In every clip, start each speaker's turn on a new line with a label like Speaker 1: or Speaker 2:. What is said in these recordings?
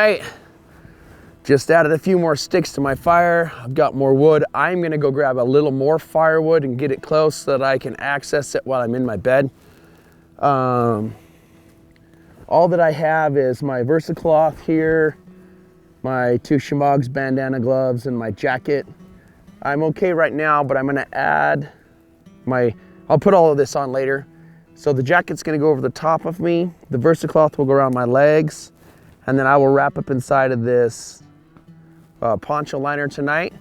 Speaker 1: right, just added a few more sticks to my fire. I've got more wood. I'm gonna go grab a little more firewood and get it close so that I can access it while I'm in my bed. All that I have is my VersaCloth here, my 2 Shimog's bandana gloves, and my jacket. I'm okay right now, but I'm gonna add I'll put all of this on later. So the jacket's gonna go over the top of me, the VersaCloth will go around my legs, and then I will wrap up inside of this poncho liner tonight.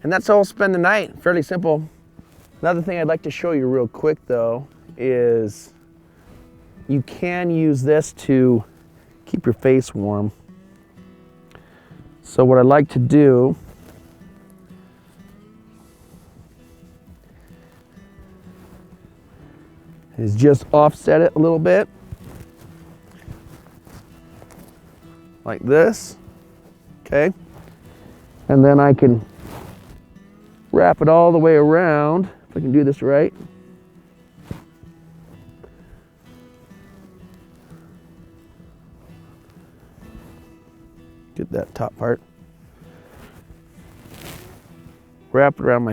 Speaker 1: And that's how I'll spend the night, fairly simple. Another thing I'd like to show you real quick though is you can use this to keep your face warm. So what I like to do is just offset it a little bit, like this, okay? And then I can wrap it all the way around, if I can do this right. Get that top part. Wrap it around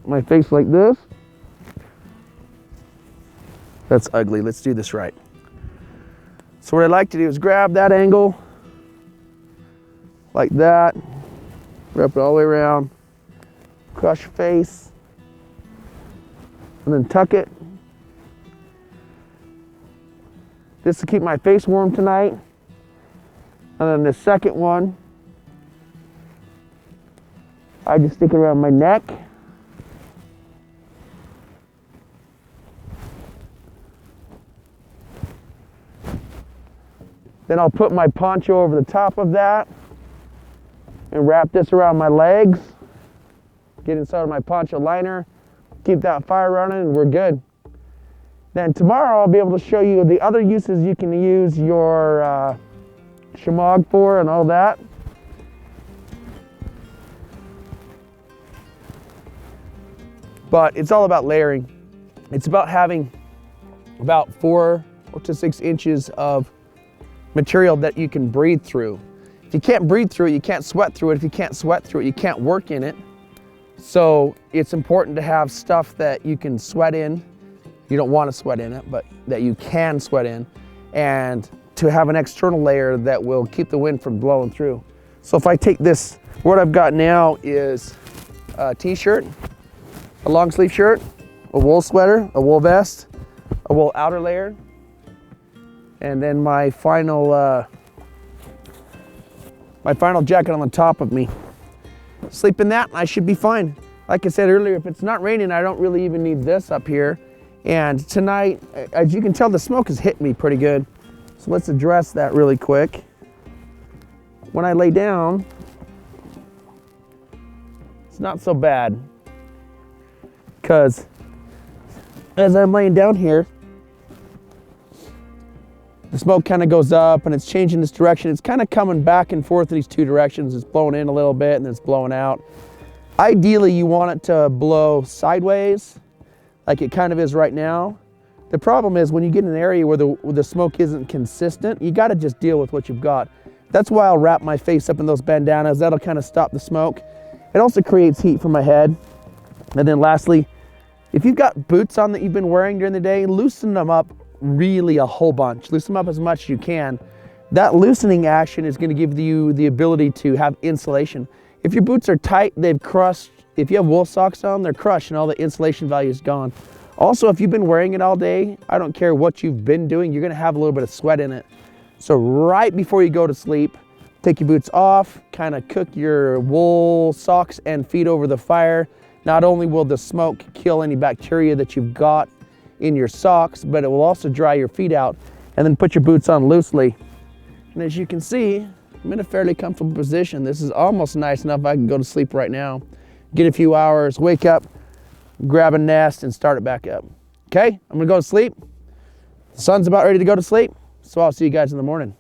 Speaker 1: my face like this. That's ugly, let's do this right. So what I like to do is grab that angle, like that, wrap it all the way around, cross your face, and then tuck it. This will keep my face warm tonight. And then the second one, I just stick it around my neck. Then I'll put my poncho over the top of that and wrap this around my legs. Get inside of my poncho liner, keep that fire running, and we're good. Then tomorrow I'll be able to show you the other uses you can use your shemagh for and all that. But it's all about layering. It's about having about 4 to 6 inches of material that you can breathe through. If you can't breathe through it, you can't sweat through it. If you can't sweat through it, you can't work in it. So it's important to have stuff that you can sweat in. You don't want to sweat in it, but that you can sweat in, and to have an external layer that will keep the wind from blowing through. So if I take this, what I've got now is a t-shirt, a long sleeve shirt, a wool sweater, a wool vest, a wool outer layer, and then my final jacket on the top of me. Sleep in that, I should be fine. Like I said earlier, if it's not raining, I don't really even need this up here. And tonight, as you can tell, the smoke has hit me pretty good. So let's address that really quick. When I lay down, it's not so bad, because as I'm laying down here, the smoke kind of goes up and it's changing this direction. It's kind of coming back and forth in these 2 directions. It's blowing in a little bit and then it's blowing out. Ideally, you want it to blow sideways, like it kind of is right now. The problem is when you get in an area where the smoke isn't consistent, you got to just deal with what you've got. That's why I'll wrap my face up in those bandanas. That'll kind of stop the smoke. It also creates heat for my head. And then lastly, if you've got boots on that you've been wearing during the day, loosen them up really a whole bunch. Loosen them up as much as you can. That loosening action is going to give you the ability to have insulation. If your boots are tight, they've crushed. If you have wool socks on, they're crushed and all the insulation value is gone. Also, if you've been wearing it all day, I don't care what you've been doing, you're going to have a little bit of sweat in it. So right before you go to sleep, take your boots off, kind of cook your wool socks and feet over the fire. Not only will the smoke kill any bacteria that you've got in your socks, but it will also dry your feet out, and then put your boots on loosely. And as you can see, I'm in a fairly comfortable position. This is almost nice enough I can go to sleep right now, get a few hours, wake up, grab a nest, and start it back up. Okay, I'm gonna go to sleep. The sun's about ready to go to sleep, so I'll see you guys in the morning.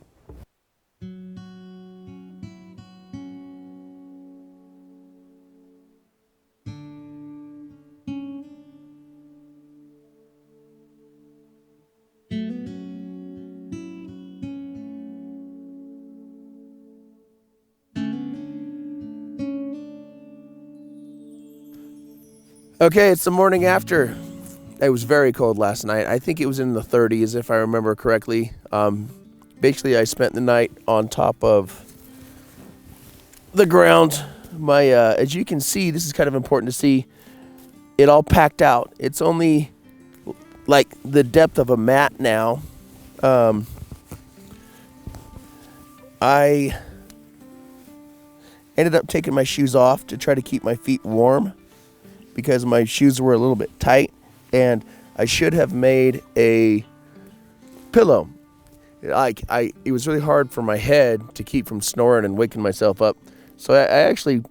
Speaker 1: Okay, it's the morning after. It was very cold last night. I think it was in the 30s if I remember correctly. Basically, I spent the night on top of the ground. As you can see, this is kind of important to see, it all packed out. It's only like the depth of a mat now. I ended up taking my shoes off to try to keep my feet warm because my shoes were a little bit tight, and I should have made a pillow. It was really hard for my head to keep from snoring and waking myself up. So I actually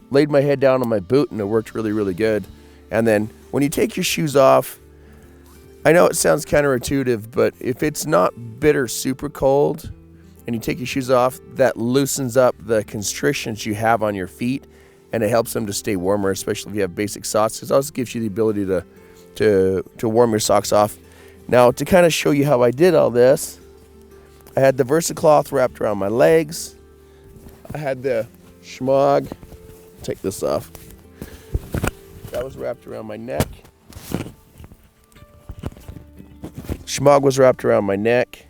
Speaker 1: laid my head down on my boot, and it worked really, really good. And then when you take your shoes off, I know it sounds counterintuitive, but if it's not bitter super cold and you take your shoes off, that loosens up the constrictions you have on your feet, and it helps them to stay warmer, especially if you have basic socks. It also gives you the ability to warm your socks off. Now, to kind of show you how I did all this, I had the VersaCloth wrapped around my legs. I had the Schmog, take this off, that was wrapped around my neck. Schmog was wrapped around my neck.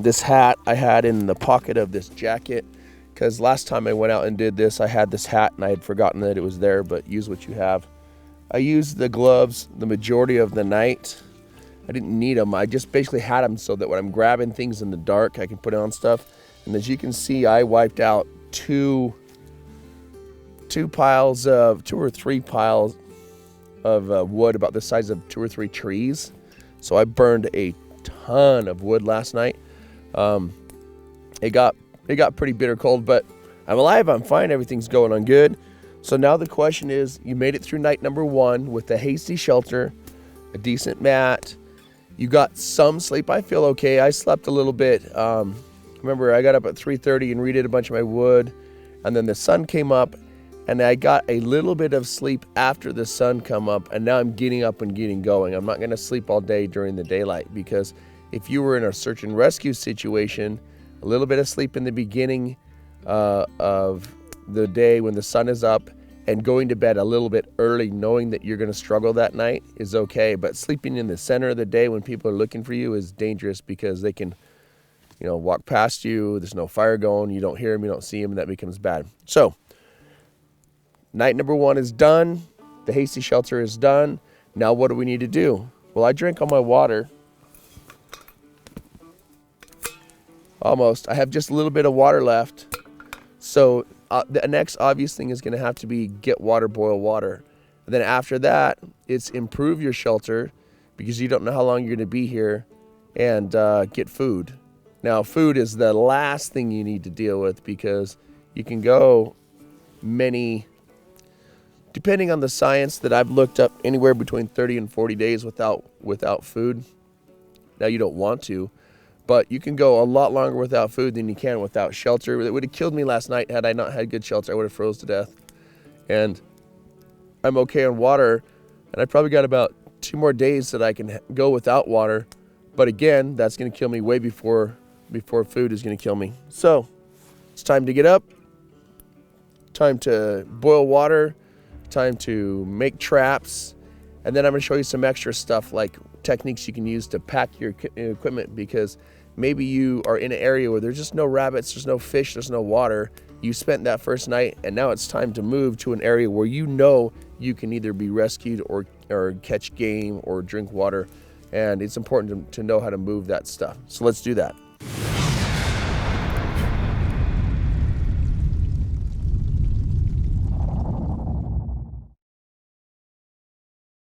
Speaker 1: This hat I had in the pocket of this jacket, because last time I went out and did this, I had this hat and I had forgotten that it was there, but use what you have. I used the gloves the majority of the night. I didn't need them. I just basically had them so that when I'm grabbing things in the dark, I can put on stuff. And as you can see, I wiped out two or three piles of wood about the size of 2 or 3 trees. So I burned a ton of wood last night. It got pretty bitter cold, but I'm alive, I'm fine, everything's going on good. So now the question is, you made it through night number 1 with a hasty shelter, a decent mat. You got some sleep. I feel okay. I slept a little bit. Remember, I got up at 3:30 and redid a bunch of my wood, and then the sun came up, and I got a little bit of sleep after the sun come up, and now I'm getting up and getting going. I'm not going to sleep all day during the daylight, because if you were in a search and rescue situation, a little bit of sleep in the beginning of the day when the sun is up and going to bed a little bit early, knowing that you're going to struggle that night, is okay. But sleeping in the center of the day when people are looking for you is dangerous, because they can, walk past you. There's no fire going. You don't hear them. You don't see them, and that becomes bad. So night number 1 is done. The hasty shelter is done. Now what do we need to do? Well, I drank all my water. Almost. I have just a little bit of water left. So the next obvious thing is going to have to be get water, boil water. And then after that, it's improve your shelter, because you don't know how long you're going to be here, and get food. Now, food is the last thing you need to deal with, because you can go depending on the science that I've looked up, anywhere between 30 and 40 days without food. Now, you don't want to, but you can go a lot longer without food than you can without shelter. It would have killed me last night had I not had good shelter. I would have froze to death. And I'm okay on water, and I probably got about 2 more days that I can go without water. But again, that's going to kill me way before food is going to kill me. So it's time to get up, time to boil water, time to make traps, and then I'm going to show you some extra stuff, like techniques you can use to pack your equipment, because maybe you are in an area where there's just no rabbits, there's no fish, there's no water. You spent that first night, and now it's time to move to an area where you can either be rescued or catch game or drink water, and it's important to know how to move that stuff. So let's do that.